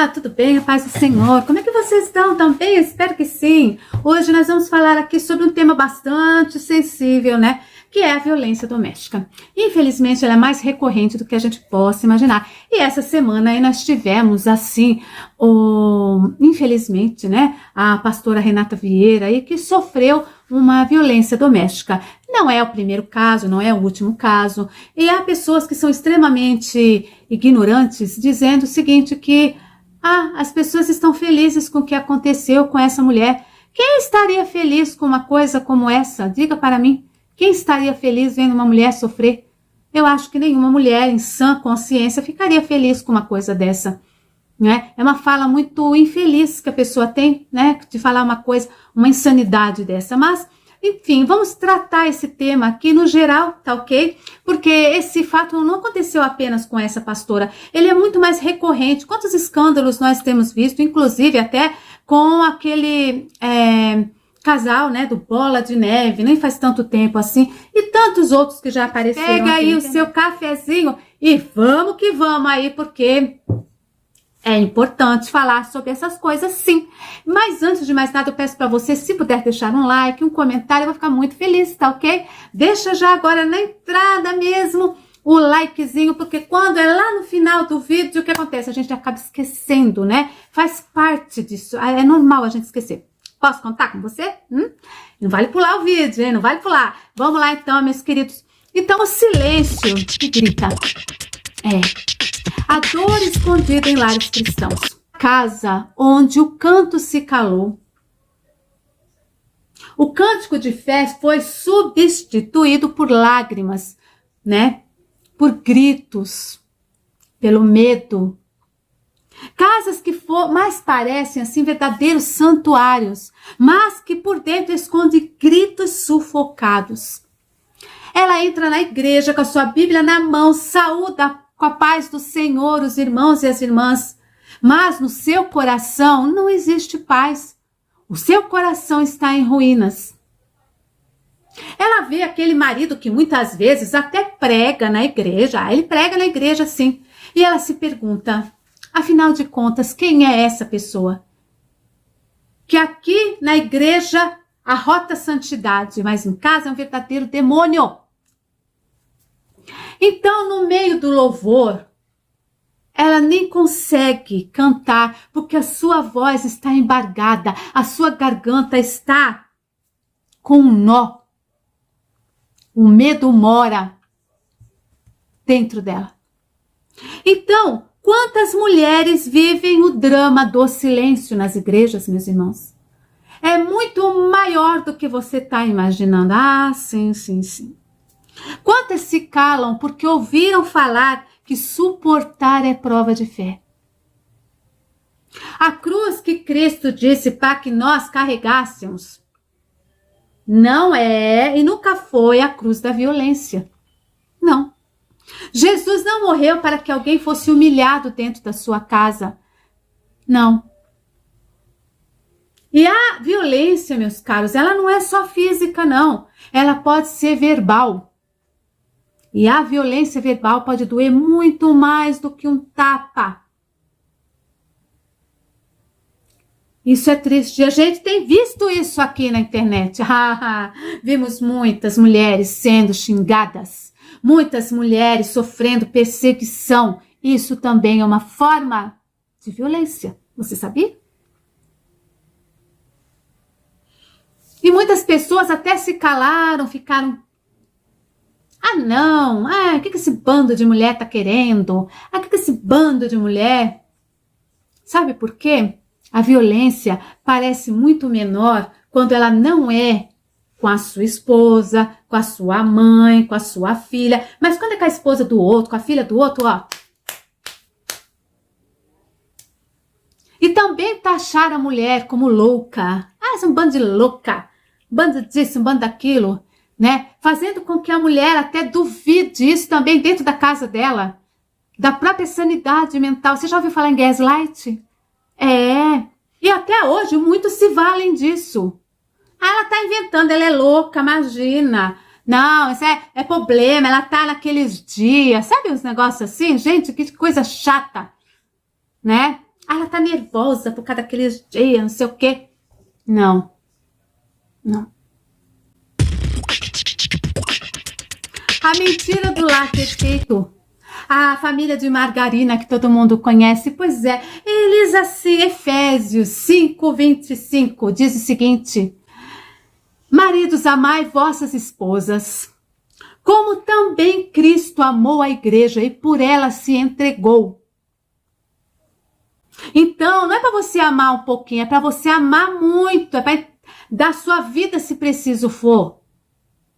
Olá, tudo bem? A paz do Senhor. Como é que vocês estão? Tão bem? Eu espero que sim. Hoje nós vamos falar aqui sobre um tema bastante sensível, né? Que é a violência doméstica. Infelizmente, ela é mais recorrente do que a gente possa imaginar. E essa semana aí nós tivemos, assim, infelizmente, né? A pastora Renata Vieira aí que sofreu uma violência doméstica. Não é o primeiro caso, não é o último caso. E há pessoas que são extremamente ignorantes dizendo o seguinte, que as pessoas estão felizes com o que aconteceu com essa mulher. Quem estaria feliz com uma coisa como essa? Diga para mim. Quem estaria feliz vendo uma mulher sofrer? Eu acho que nenhuma mulher em sã consciência ficaria feliz com uma coisa dessa. Né? É uma fala muito infeliz que a pessoa tem, né? De falar uma coisa, uma insanidade dessa. Mas, enfim, vamos tratar esse tema aqui no geral, tá ok? Porque esse fato não aconteceu apenas com essa pastora. Ele é muito mais recorrente. Quantos escândalos nós temos visto, inclusive até com aquele casal, né, do Bola de Neve, nem faz tanto tempo assim, e tantos outros que já apareceram. Pega aí o seu cafezinho e vamos que vamos aí, porque é importante falar sobre essas coisas, sim. Mas antes de mais nada, eu peço para você, se puder deixar um like, um comentário, eu vou ficar muito feliz, tá ok? Deixa já agora na entrada mesmo o likezinho, porque quando é lá no final do vídeo, o que acontece? A gente acaba esquecendo, né? Faz parte disso, é normal a gente esquecer. Posso contar com você? Não vale pular o vídeo, hein? Não vale pular. Vamos lá então, meus queridos. Então, o silêncio que grita a dor escondida em lares cristãos. Casa onde o canto se calou. O cântico de fé foi substituído por lágrimas, né? Por gritos, pelo medo. Casas que mais parecem assim verdadeiros santuários, mas que por dentro escondem gritos sufocados. Ela entra na igreja com a sua Bíblia na mão, saúda com a paz do Senhor os irmãos e as irmãs, mas no seu coração não existe paz. O seu coração está em ruínas. Ela vê aquele marido que muitas vezes até prega na igreja, ele prega na igreja sim, e ela se pergunta, afinal de contas, quem é essa pessoa? Que aqui na igreja arrota santidade, mas em casa é um verdadeiro demônio. Então, no meio do louvor, ela nem consegue cantar, porque a sua voz está embargada, a sua garganta está com um nó. O medo mora dentro dela. Então, quantas mulheres vivem o drama do silêncio nas igrejas, meus irmãos? É muito maior do que você está imaginando. Sim. Quantas se calam porque ouviram falar que suportar é prova de fé? A cruz que Cristo disse para que nós carregássemos não é e nunca foi a cruz da violência. Não. Jesus não morreu para que alguém fosse humilhado dentro da sua casa. Não. E a violência, meus caros, ela não é só física, não. Ela pode ser verbal. E a violência verbal pode doer muito mais do que um tapa. Isso é triste. A gente tem visto isso aqui na internet. Vimos muitas mulheres sendo xingadas. Muitas mulheres sofrendo perseguição. Isso também é uma forma de violência. Você sabia? E muitas pessoas até se calaram, ficaram... não, o que esse bando de mulher tá querendo? O que esse bando de mulher... Sabe por quê? A violência parece muito menor quando ela não é com a sua esposa, com a sua mãe, com a sua filha. Mas quando é com a esposa do outro, com a filha do outro, E também taxar a mulher como louca. Essa é um bando de louca. Bando disso, um bando daquilo. Né? Fazendo com que a mulher até duvide isso também dentro da casa dela. Da própria sanidade mental. Você já ouviu falar em gaslight? E até hoje muitos se valem disso. Ela tá inventando, ela é louca, imagina. Não, isso é problema, ela tá naqueles dias. Sabe uns negócios assim? Gente, que coisa chata. Né? Ela tá tá nervosa por causa daqueles dias, não sei o quê. Não. Não. A mentira do lar perfeito. A família de margarina que todo mundo conhece. Pois é, eles assim, Efésios 5:25 diz o seguinte: maridos, amai vossas esposas, como também Cristo amou a igreja e por ela se entregou. Então, não é para você amar um pouquinho, é para você amar muito, é para dar sua vida se preciso for.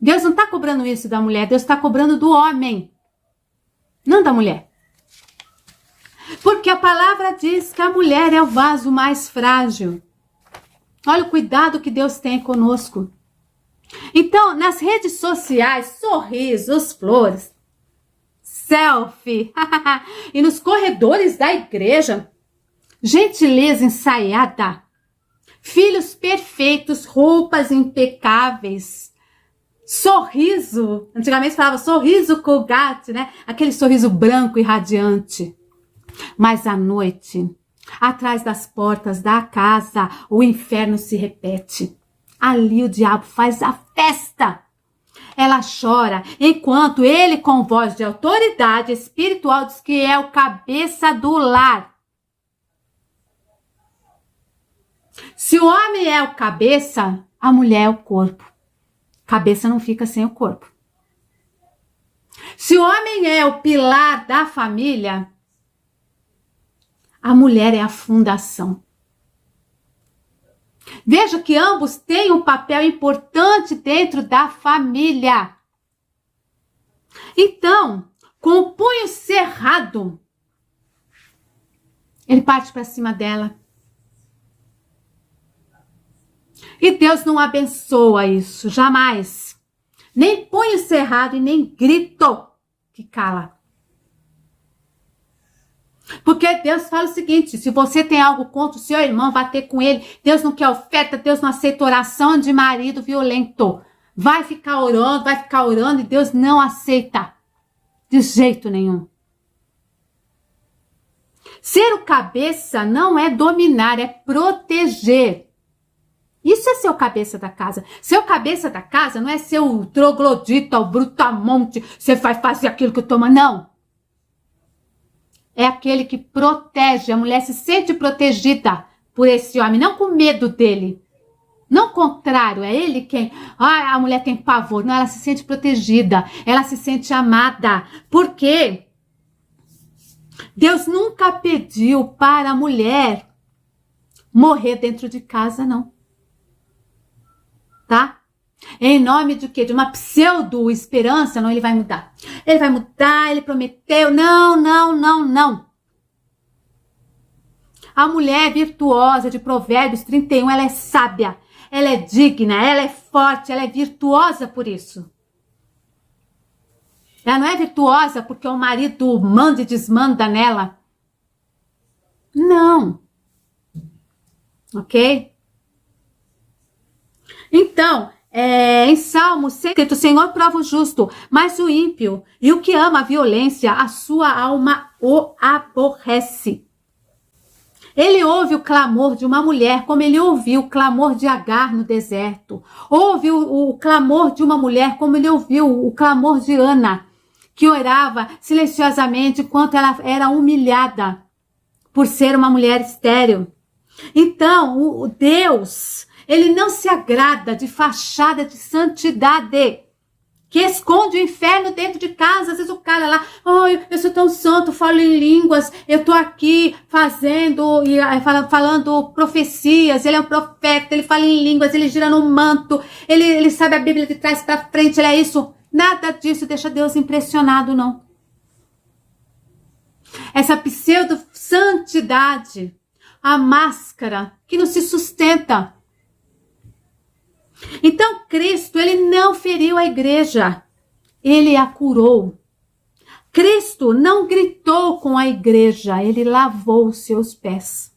Deus não está cobrando isso da mulher, Deus está cobrando do homem, não da mulher. Porque a palavra diz que a mulher é o vaso mais frágil. Olha o cuidado que Deus tem conosco. Então, nas redes sociais, sorrisos, flores, selfie, e nos corredores da igreja, gentileza ensaiada, filhos perfeitos, roupas impecáveis, sorriso, antigamente falava sorriso Colgate, né? Aquele sorriso branco e radiante. Mas à noite, atrás das portas da casa, o inferno se repete. Ali o diabo faz a festa. Ela chora, enquanto ele, com voz de autoridade espiritual, diz que é o cabeça do lar. Se o homem é o cabeça, a mulher é o corpo. Cabeça não fica sem o corpo. Se o homem é o pilar da família, a mulher é a fundação. Veja que ambos têm um papel importante dentro da família. Então, com o punho cerrado, ele parte para cima dela. E Deus não abençoa isso, jamais. Nem punho cerrado e nem grito que cala. Porque Deus fala o seguinte: se você tem algo contra o seu irmão, vá ter com ele. Deus não quer oferta, Deus não aceita oração de marido violento. Vai ficar orando e Deus não aceita. De jeito nenhum. Ser o cabeça não é dominar, é proteger. Isso é ser o cabeça da casa. Ser o cabeça da casa não é ser o troglodita, o brutamonte, você vai fazer aquilo que eu tomo, não. É aquele que protege, a mulher se sente protegida por esse homem, não com medo dele. Não o contrário, é ele quem... a mulher tem pavor. Não, ela se sente protegida, ela se sente amada. Por quê? Deus nunca pediu para a mulher morrer dentro de casa, não. Tá? Em nome de quê? De uma pseudo-esperança? Não, ele vai mudar. Ele vai mudar, ele prometeu. Não, não, não, não. A mulher virtuosa de Provérbios 31, ela é sábia, ela é digna, ela é forte, ela é virtuosa por isso. Ela não é virtuosa porque o marido manda e desmanda nela. Não. Ok? Então, em Salmos, escrito: o Senhor prova o justo, mas o ímpio e o que ama a violência, a sua alma o aborrece. Ele ouve o clamor de uma mulher, como ele ouviu o clamor de Agar no deserto. Ouve o clamor de uma mulher, como ele ouviu o clamor de Ana, que orava silenciosamente enquanto ela era humilhada por ser uma mulher estéril. Então, o Deus... ele não se agrada de fachada de santidade, que esconde o inferno dentro de casa. Às vezes o cara lá, eu sou tão santo, falo em línguas, eu tô aqui fazendo, falando profecias, ele é um profeta, ele fala em línguas, ele gira no manto, ele sabe a Bíblia de trás para frente, ele é isso. Nada disso deixa Deus impressionado, não. Essa pseudo-santidade, a máscara que não se sustenta. Então, Cristo, ele não feriu a igreja, ele a curou. Cristo não gritou com a igreja, ele lavou os seus pés.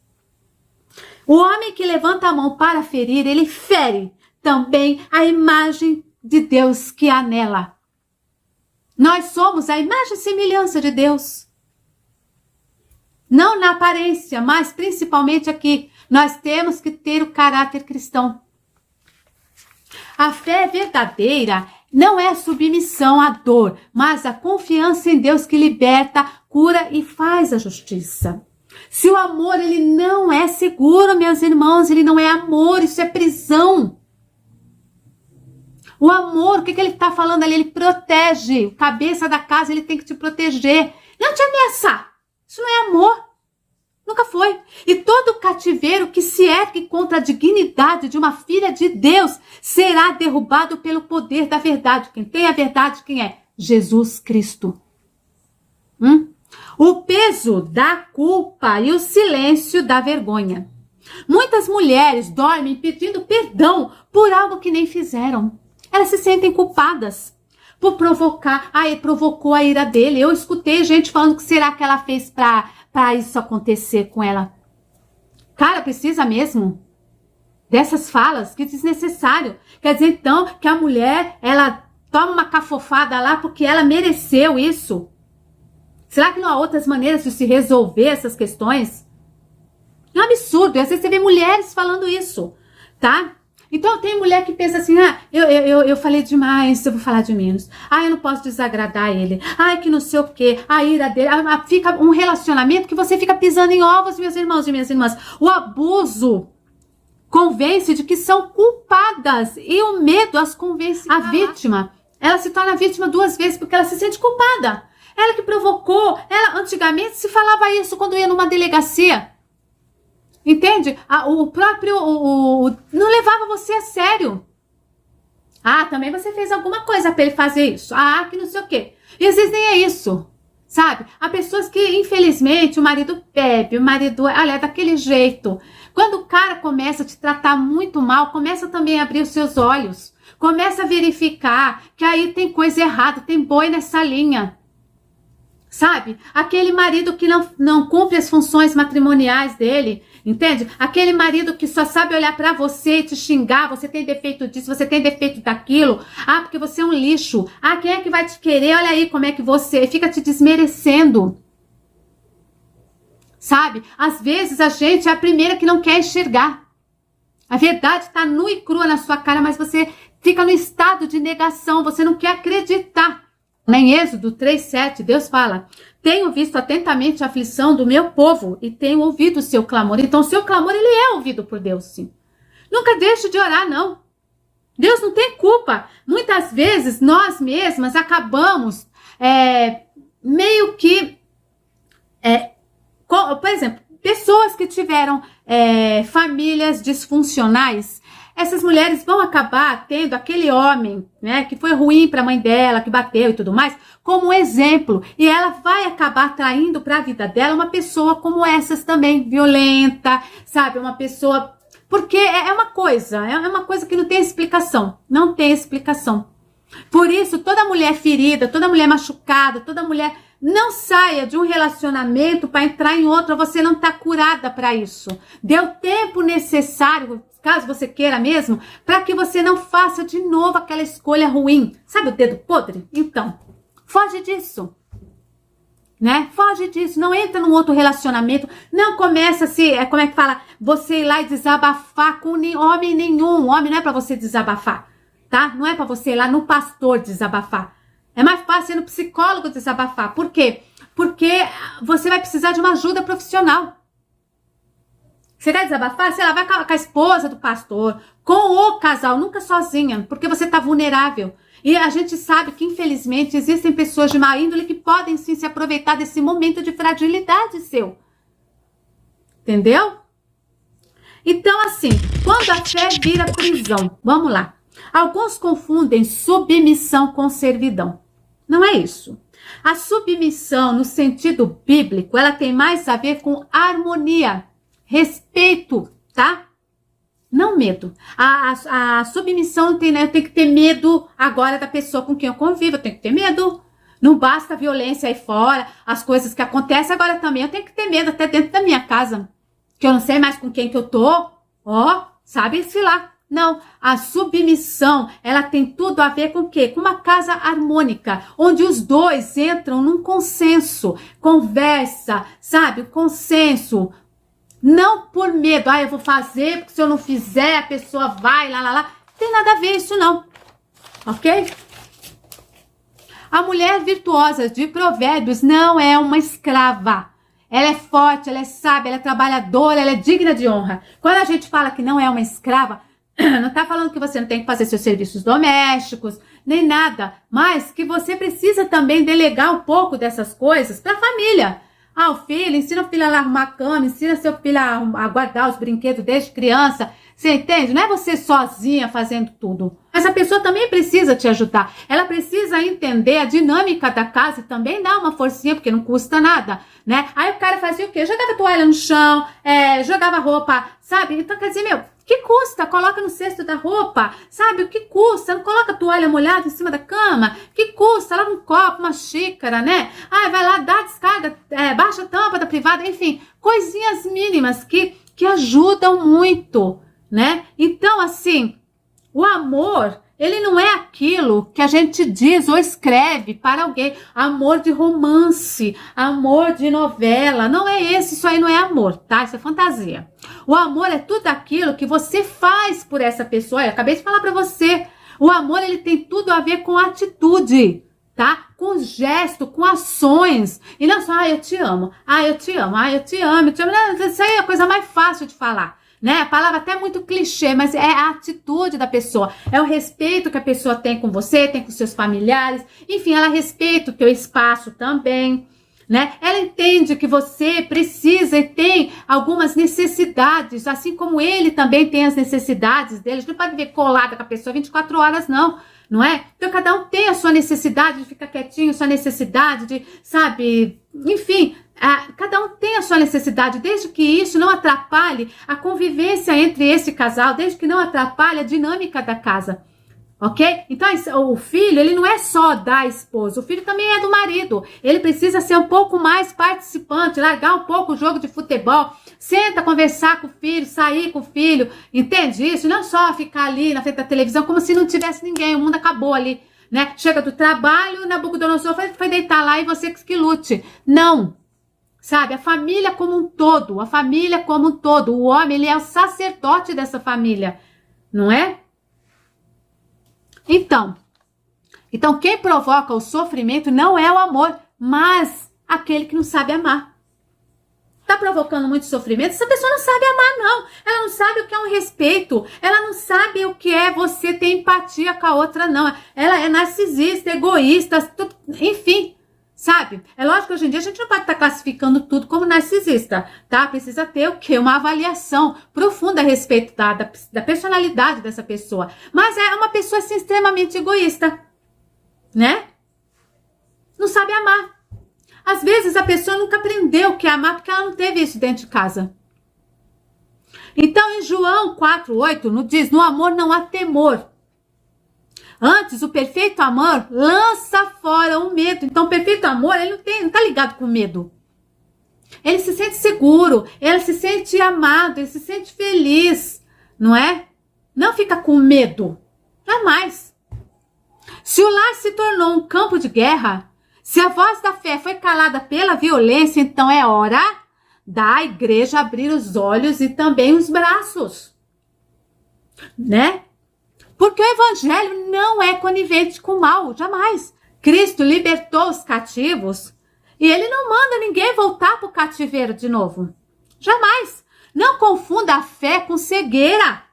O homem que levanta a mão para ferir, ele fere também a imagem de Deus que há nela. Nós somos a imagem e semelhança de Deus. Não na aparência, mas principalmente aqui. Nós temos que ter o caráter cristão. A fé verdadeira não é a submissão à dor, mas a confiança em Deus que liberta, cura e faz a justiça. Se o amor ele não é seguro, meus irmãos, ele não é amor, isso é prisão. O amor, o que ele está falando ali? Ele protege. O cabeça da casa, ele tem que te proteger. Não te ameaçar. Isso não é amor. Nunca foi. E todo cativeiro que se ergue contra a dignidade de uma filha de Deus será derrubado pelo poder da verdade. Quem tem a verdade, quem é? Jesus Cristo. O peso da culpa e o silêncio da vergonha. Muitas mulheres dormem pedindo perdão por algo que nem fizeram. Elas se sentem culpadas por provocar. Ele provocou a ira dele. Eu escutei gente falando que será que ela fez para isso acontecer com ela. Cara, precisa mesmo dessas falas? Que desnecessário. Quer dizer, então, que a mulher, ela toma uma cafofada lá porque ela mereceu isso. Será que não há outras maneiras de se resolver essas questões? É um absurdo. E às vezes você vê mulheres falando isso, tá? Então tem mulher que pensa assim, eu falei demais, eu vou falar de menos. Eu não posso desagradar ele. Que não sei o quê. A ira dele. Fica um relacionamento que você fica pisando em ovos, meus irmãos e minhas irmãs. O abuso convence de que são culpadas. E o medo as convence. A vítima, ela se torna vítima duas vezes porque ela se sente culpada. Ela que provocou. Ela antigamente se falava isso quando ia numa delegacia. Entende? O próprio não levava você a sério. Também você fez alguma coisa para ele fazer isso. Que não sei o quê. E às vezes nem é isso. Sabe? Há pessoas que, infelizmente, o marido bebe, o marido é daquele jeito. Quando o cara começa a te tratar muito mal, começa também a abrir os seus olhos. Começa a verificar que aí tem coisa errada, tem boi nessa linha. Sabe? Aquele marido que não cumpre as funções matrimoniais dele, entende? Aquele marido que só sabe olhar pra você e te xingar, você tem defeito disso, você tem defeito daquilo, porque você é um lixo, quem é que vai te querer? Olha aí como é que você fica te desmerecendo. Sabe? Às vezes a gente é a primeira que não quer enxergar. A verdade tá nua e crua na sua cara, mas você fica no estado de negação, você não quer acreditar. Em Êxodo 3:7, Deus fala: tenho visto atentamente a aflição do meu povo e tenho ouvido o seu clamor. Então, o seu clamor, ele é ouvido por Deus, sim. Nunca deixe de orar, não. Deus não tem culpa. Muitas vezes, nós mesmas acabamos meio que... por exemplo, pessoas que tiveram famílias disfuncionais, essas mulheres vão acabar tendo aquele homem, né, que foi ruim para a mãe dela, que bateu e tudo mais, como exemplo. E ela vai acabar atraindo para a vida dela uma pessoa como essas também, violenta, sabe? Uma pessoa... Porque é uma coisa que não tem explicação. Não tem explicação. Por isso, toda mulher ferida, toda mulher machucada, toda mulher... Não saia de um relacionamento para entrar em outro. Você não está curada para isso. Dê o tempo necessário, caso você queira mesmo, para que você não faça de novo aquela escolha ruim. Sabe o dedo podre? Então, foge disso. Né? Foge disso. Não entra num outro relacionamento. Não começa a se... como é que fala? Você ir lá e desabafar com homem nenhum. Homem não é para você desabafar. Tá? Não é para você ir lá no pastor desabafar. É mais fácil ir no psicólogo desabafar. Por quê? Porque você vai precisar de uma ajuda profissional. Você quer desabafar? Sei lá, vai com a esposa do pastor, com o casal, nunca sozinha, porque você está vulnerável. E a gente sabe que, infelizmente, existem pessoas de má índole que podem sim se aproveitar desse momento de fragilidade seu. Entendeu? Então, assim, quando a fé vira prisão, vamos lá. Alguns confundem submissão com servidão. Não é isso. A submissão, no sentido bíblico, ela tem mais a ver com harmonia, respeito, tá? Não medo. A submissão não tem, né? Eu tenho que ter medo agora da pessoa com quem eu convivo, eu tenho que ter medo. Não basta a violência aí fora, as coisas que acontecem, agora também eu tenho que ter medo até dentro da minha casa. Que eu não sei mais com quem que eu tô, sabe-se lá. Não, a submissão, ela tem tudo a ver com o quê? Com uma casa harmônica, onde os dois entram num consenso, conversa, sabe? Consenso. Não por medo, eu vou fazer, porque se eu não fizer, a pessoa vai, lá. Não tem nada a ver isso não, ok? A mulher virtuosa de Provérbios não é uma escrava. Ela é forte, ela é sábia, ela é trabalhadora, ela é digna de honra. Quando a gente fala que não é uma escrava, não está falando que você não tem que fazer seus serviços domésticos, nem nada, mas que você precisa também delegar um pouco dessas coisas para a família. O filho, ensina o filho a arrumar a cama, ensina seu filho a guardar os brinquedos desde criança. Você entende? Não é você sozinha fazendo tudo. Essa pessoa também precisa te ajudar. Ela precisa entender a dinâmica da casa e também dar uma forcinha, porque não custa nada, né? Aí o cara fazia o quê? Jogava toalha no chão, jogava roupa, sabe? Então, quer dizer, que custa? Coloca no cesto da roupa, sabe? O que custa? Não coloca a toalha molhada em cima da cama? Que custa? Lava um copo, uma xícara, né? Vai lá, dá descarga, baixa a tampa da privada, enfim. Coisinhas mínimas que ajudam muito, né? Então, assim, o amor, ele não é aquilo que a gente diz ou escreve para alguém. Amor de romance, amor de novela. Não é esse, isso aí não é amor, tá? Isso é fantasia. O amor é tudo aquilo que você faz por essa pessoa. Eu acabei de falar para você. O amor, ele tem tudo a ver com atitude, tá? Com gesto, com ações. E não só, eu te amo, eu te amo, eu te amo, eu te amo. Isso aí é a coisa mais fácil de falar. Né? A palavra até é muito clichê, mas é a atitude da pessoa, é o respeito que a pessoa tem com você, tem com seus familiares, enfim, ela respeita o teu espaço também, né? Ela entende que você precisa e tem algumas necessidades, assim como ele também tem as necessidades dele. Não pode ver colada com a pessoa 24 horas, não é? Então, cada um tem a sua necessidade de ficar quietinho, sua necessidade de, sabe, enfim, cada um tem a sua necessidade, desde que isso não atrapalhe a convivência entre esse casal, desde que não atrapalhe a dinâmica da casa, ok? Então, o filho, ele não é só da esposa, o filho também é do marido, ele precisa ser um pouco mais participante, largar um pouco o jogo de futebol, senta conversar com o filho, sair com o filho, entende isso? Não só ficar ali na frente da televisão como se não tivesse ninguém, o mundo acabou ali, né? Chega do trabalho, Nabucodonosor foi deitar lá e você que lute. Não! Sabe, a família como um todo, o homem, ele é o sacerdote dessa família, não é? Então quem provoca o sofrimento não é o amor, mas aquele que não sabe amar. Tá provocando muito sofrimento? Essa pessoa não sabe amar, não. Ela não sabe o que é um respeito. Ela não sabe o que é você ter empatia com a outra, não. Ela é narcisista, egoísta, tudo, enfim. Sabe? É lógico que hoje em dia a gente não pode estar classificando tudo como narcisista, tá? Precisa ter o quê? Uma avaliação profunda a respeito da personalidade dessa pessoa. Mas é uma pessoa, assim, extremamente egoísta, né? Não sabe amar. Às vezes a pessoa nunca aprendeu o que é amar porque ela não teve isso dentro de casa. Então, em João 4:8, nos diz, no amor não há temor. Antes, o perfeito amor lança fora o medo. Então, o perfeito amor, ele não tá ligado com medo. Ele se sente seguro, ele se sente amado, ele se sente feliz, não é? Não fica com medo. Jamais. Se o lar se tornou um campo de guerra, se a voz da fé foi calada pela violência, então é hora da igreja abrir os olhos e também os braços, né? Porque o evangelho não é conivente com o mal, jamais. Cristo libertou os cativos e ele não manda ninguém voltar para o cativeiro de novo. Jamais. Não confunda a fé com cegueira.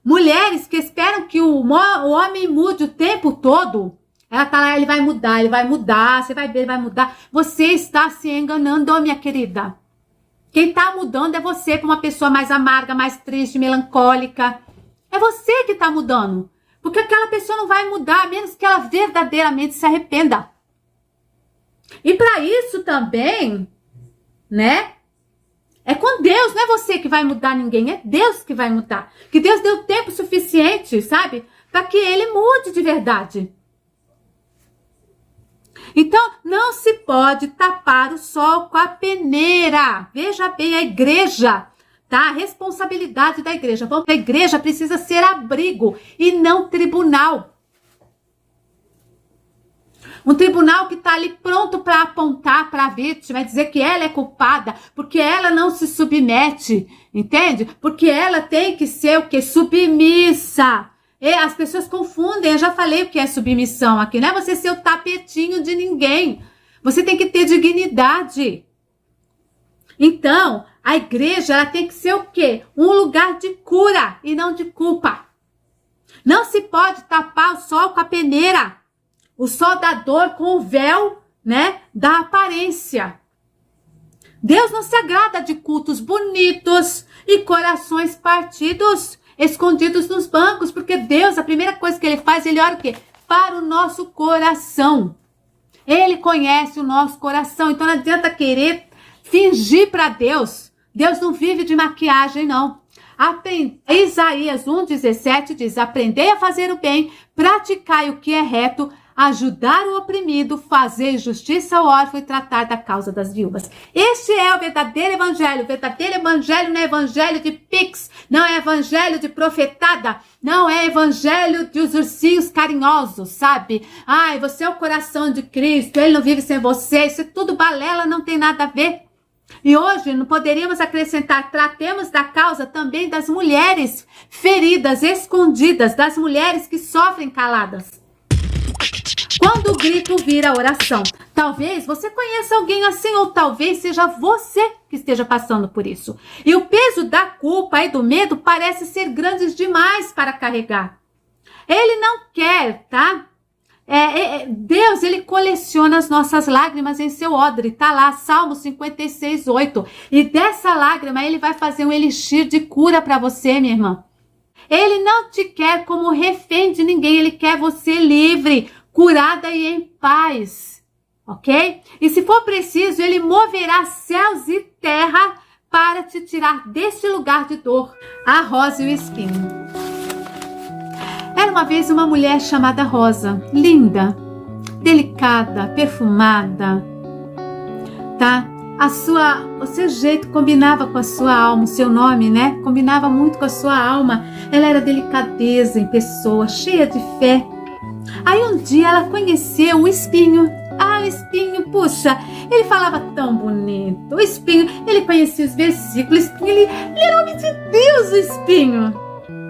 Mulheres que esperam que o homem mude o tempo todo. Ela tá lá, ele vai mudar, você vai ver, ele vai mudar. Você está se enganando, minha querida. Quem tá mudando é você para uma pessoa mais amarga, mais triste, melancólica. É você que tá mudando. Porque aquela pessoa não vai mudar, a menos que ela verdadeiramente se arrependa. E para isso também, né? É com Deus, não é você que vai mudar ninguém, é Deus que vai mudar. Que Deus deu tempo suficiente, sabe? Para que ele mude de verdade. Então, não se pode tapar o sol com a peneira. Veja bem, a igreja tá? A responsabilidade da igreja. A igreja precisa ser abrigo e não tribunal. Um tribunal que está ali pronto para apontar para a vítima e dizer que ela é culpada, porque ela não se submete, entende? Porque ela tem que ser o quê? Submissa. E as pessoas confundem, eu já falei o que é submissão aqui, não é você ser o tapetinho de ninguém. Você tem que ter dignidade. Então, a igreja ela tem que ser o quê? Um lugar de cura e não de culpa. Não se pode tapar o sol com a peneira. O sol da dor com o véu, né, da aparência. Deus não se agrada de cultos bonitos e corações partidos, escondidos nos bancos, porque Deus, a primeira coisa que ele faz, ele olha o quê? Para o nosso coração. Ele conhece o nosso coração, então não adianta querer fingir para Deus. Deus não vive de maquiagem, não. Isaías 1,17 diz, aprendei a fazer o bem, praticai o que é reto, ajudar o oprimido, fazer justiça ao órfão e tratar da causa das viúvas. Este é o verdadeiro evangelho. O verdadeiro evangelho não é evangelho de pix, não é evangelho de profetada, não é evangelho de os ursinhos carinhosos, sabe? Ai, você é o coração de Cristo, ele não vive sem você, isso é tudo balela, não tem nada a ver. E hoje não poderíamos acrescentar, tratemos da causa também das mulheres feridas, escondidas, das mulheres que sofrem caladas. Quando o grito vira oração. Talvez você conheça alguém assim, ou talvez seja você que esteja passando por isso. E o peso da culpa e do medo parece ser grande demais para carregar. Ele não quer, tá? Deus, ele coleciona as nossas lágrimas em seu odre, tá lá, Salmo 56:8. E dessa lágrima ele vai fazer um elixir de cura para você, minha irmã. Ele não te quer como refém de ninguém, ele quer você livre, curada e em paz, ok? E se for preciso, ele moverá céus e terra para te tirar deste lugar de dor, a rosa e o espinho. Era uma vez uma mulher chamada Rosa, linda, delicada, perfumada, tá? O seu jeito combinava com a sua alma, o seu nome, né? Combinava muito com a sua alma. Ela era delicadeza em pessoa, cheia de fé. Aí um dia ela conheceu o espinho. O espinho, puxa, ele falava tão bonito. O espinho, ele conhecia os versículos. Ele era homem de Deus, o espinho.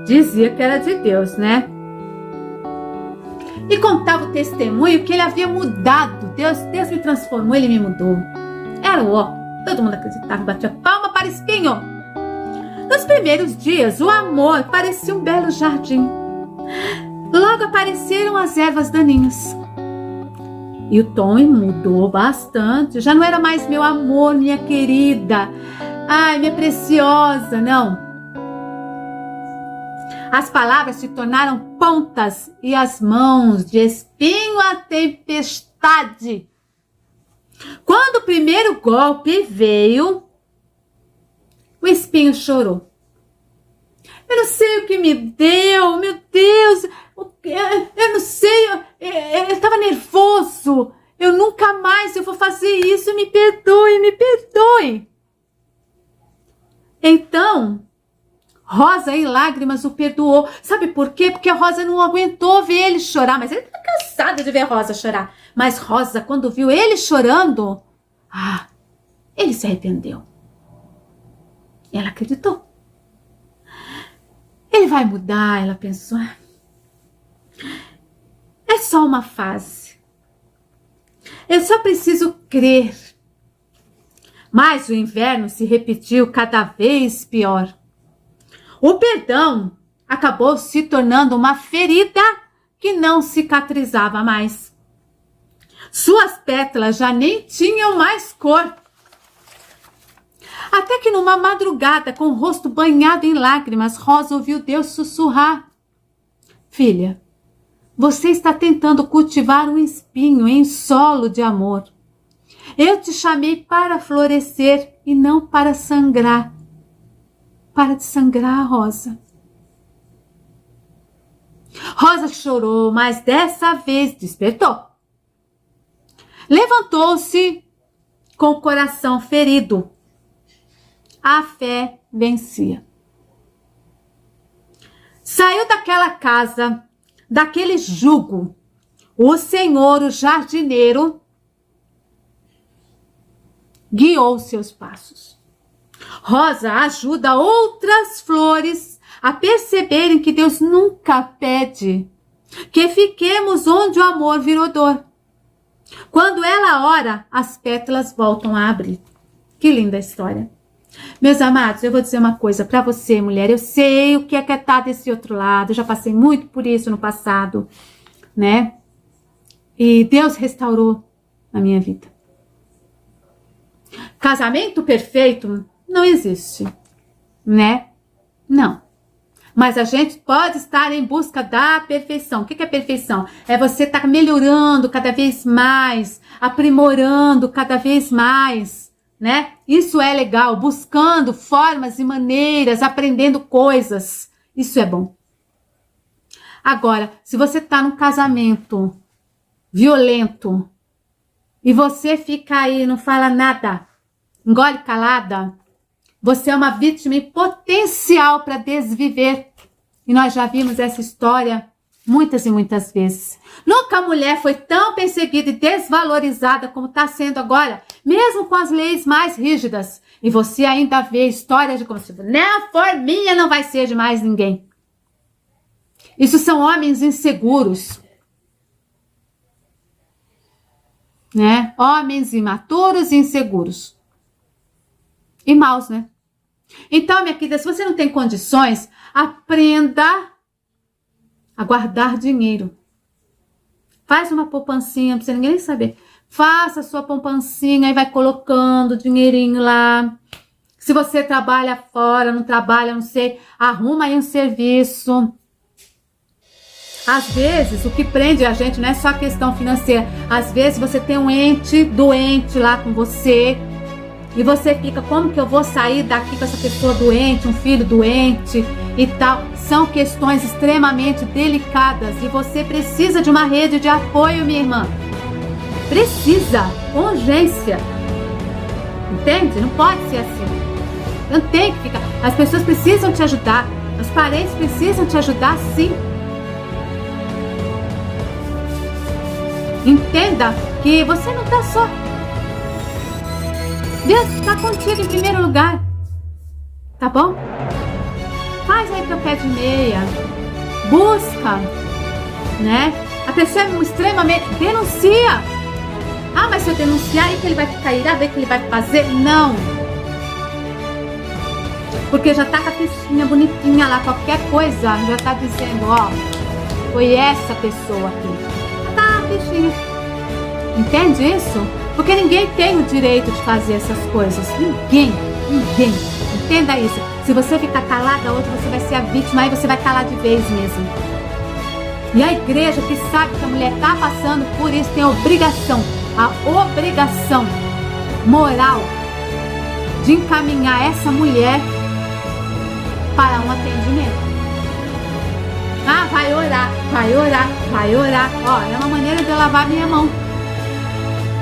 Dizia que era de Deus, né? E contava o testemunho que ele havia mudado. Deus me transformou, ele me mudou. Era todo mundo acreditava, batia palma para espinho. Nos primeiros dias, o amor parecia um belo jardim. Logo apareceram as ervas daninhas. E o tom mudou bastante. Já não era mais meu amor, minha querida. Ai, minha preciosa, não. As palavras se tornaram pontas e as mãos de espinho à tempestade. Quando o primeiro golpe veio, o espinho chorou. Eu não sei o que me deu, meu Deus, eu não sei, eu estava nervoso, eu nunca mais eu vou fazer isso, me perdoe, me perdoe. Então, Rosa, em lágrimas, o perdoou. Sabe por quê? Porque a Rosa não aguentou ver ele chorar, mas ele estava cansado de ver a Rosa chorar. Mas Rosa, quando viu ele chorando, ele se arrependeu. Ela acreditou. Ele vai mudar, ela pensou. É só uma fase. Eu só preciso crer. Mas o inverno se repetiu cada vez pior. O perdão acabou se tornando uma ferida que não cicatrizava mais. Suas pétalas já nem tinham mais cor. Até que numa madrugada, com o rosto banhado em lágrimas, Rosa ouviu Deus sussurrar. Filha, você está tentando cultivar um espinho em solo de amor. Eu te chamei para florescer e não para sangrar. Para de sangrar, Rosa. Rosa chorou, mas dessa vez despertou. Levantou-se com o coração ferido. a fé vencia. Saiu daquela casa, daquele jugo, o Senhor, o jardineiro, guiou seus passos. Rosa ajuda outras flores a perceberem que Deus nunca pede que fiquemos onde o amor virou dor. Quando ela ora, as pétalas voltam a abrir. Que linda história. Meus amados, eu vou dizer uma coisa para você, mulher. Eu sei o que é estar desse outro lado. Eu já passei muito por isso no passado, né? E Deus restaurou a minha vida. Casamento perfeito não existe, né? Não. Mas a gente pode estar em busca da perfeição. O que é perfeição? É você estar melhorando cada vez mais, aprimorando cada vez mais, né? Isso é legal, buscando formas e maneiras, aprendendo coisas. Isso é bom. Agora, se você está num casamento violento e você fica aí e não fala nada, engole calada, você é uma vítima em potencial para desviver. E nós já vimos essa história muitas e muitas vezes. Nunca a mulher foi tão perseguida e desvalorizada como está sendo agora, mesmo com as leis mais rígidas. E você ainda vê histórias de como se não for minha, não vai ser de mais ninguém. Isso são homens inseguros, né? Homens imaturos e inseguros. E maus, né? Então, minha querida, se você não tem condições, aprenda a guardar dinheiro. Faz uma poupancinha, não precisa ninguém saber. Faça a sua poupancinha e vai colocando dinheirinho lá. Se você trabalha fora, não trabalha, não sei, arruma aí um serviço. Às vezes, o que prende a gente não é só a questão financeira. Às vezes, você tem um ente doente lá com você e você fica, como que eu vou sair daqui com essa pessoa doente, um filho doente e tal? São questões extremamente delicadas e você precisa de uma rede de apoio, minha irmã. Precisa, com urgência. Entende? Não pode ser assim. Não tem que ficar. As pessoas precisam te ajudar. Os parentes precisam te ajudar, sim. Entenda que você não está só. Deus está contigo em primeiro lugar. Tá bom? Faz aí teu pé de meia. Busca, né? A pessoa é extremamente... Denuncia. Ah, mas se eu denunciar, aí que ele vai ficar irado, aí que ele vai fazer? Não. Porque já tá com a fichinha bonitinha lá, qualquer coisa, já tá dizendo, ó, foi essa pessoa aqui. Fichinha. Entende isso? Porque ninguém tem o direito de fazer essas coisas. Ninguém. Entenda isso. Se você ficar calada, hoje você vai ser a vítima, aí você vai calar de vez mesmo. E a igreja que sabe que a mulher está passando por isso tem a obrigação moral de encaminhar essa mulher para um atendimento. Ah, vai orar. Ó, é uma maneira de eu lavar minha mão.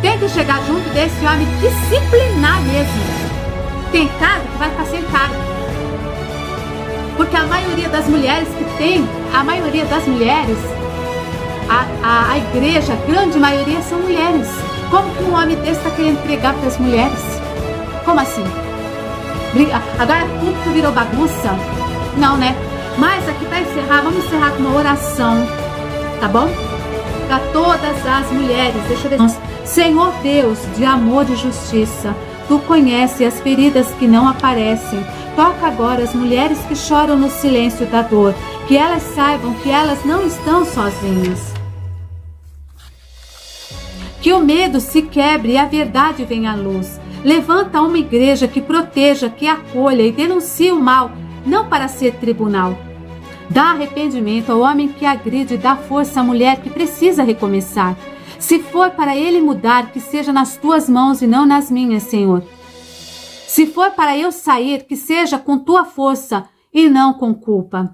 Tem que chegar junto desse homem, disciplinar mesmo. Tem casa que vai ficar sem casa. Porque a maioria das mulheres a igreja, a grande maioria são mulheres. Como que um homem desse está querendo pregar para as mulheres? Como assim? Agora tudo virou bagunça? Não, né? Mas aqui para encerrar, vamos encerrar com uma oração, tá bom? Para todas as mulheres, deixa eu ver. Senhor Deus, de amor e justiça, Tu conheces as feridas que não aparecem. Toca agora as mulheres que choram no silêncio da dor, que elas saibam que elas não estão sozinhas. Que o medo se quebre e a verdade venha à luz. Levanta uma igreja que proteja, que acolha e denuncie o mal, não para ser tribunal. Dá arrependimento ao homem que agride e dá força à mulher que precisa recomeçar. Se for para ele mudar, que seja nas tuas mãos e não nas minhas, Senhor. Se for para eu sair, que seja com tua força e não com culpa.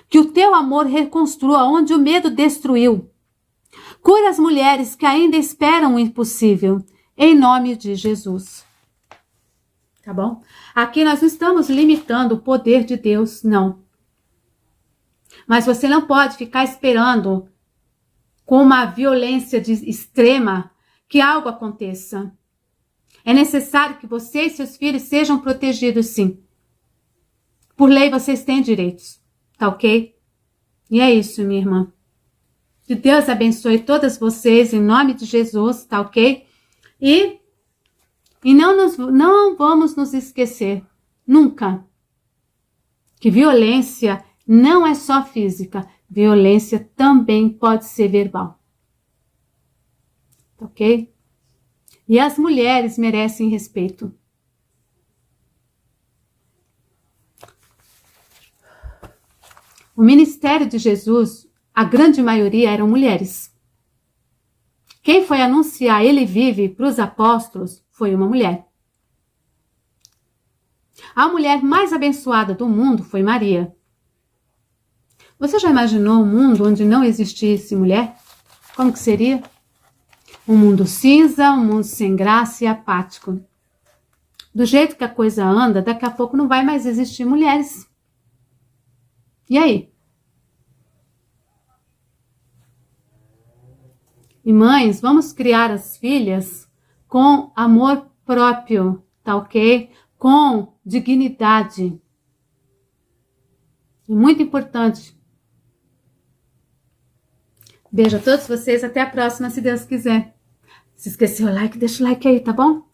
Que o teu amor reconstrua onde o medo destruiu. Cura as mulheres que ainda esperam o impossível. Em nome de Jesus. tá bom? Aqui nós não estamos limitando o poder de Deus, não. Mas você não pode ficar esperando com uma violência extrema que algo aconteça. É necessário que você e seus filhos sejam protegidos, sim. Por lei, vocês têm direitos, tá ok? E é isso, minha irmã. Que Deus abençoe todas vocês, em nome de Jesus, tá ok? E não vamos nos esquecer, nunca, que violência não é só física, violência também pode ser verbal. Tá ok? E as mulheres merecem respeito. O ministério de Jesus, a grande maioria eram mulheres. Quem foi anunciar Ele vive para os apóstolos foi uma mulher. A mulher mais abençoada do mundo foi Maria. Você já imaginou um mundo onde não existisse mulher? Como que seria? Um mundo cinza, um mundo sem graça e apático. Do jeito que a coisa anda, daqui a pouco não vai mais existir mulheres. E aí? E mães, vamos criar as filhas com amor próprio, tá ok? Com dignidade. É muito importante. Beijo a todos vocês, até a próxima, se Deus quiser. Se esqueceu o like, deixa o like aí, tá bom?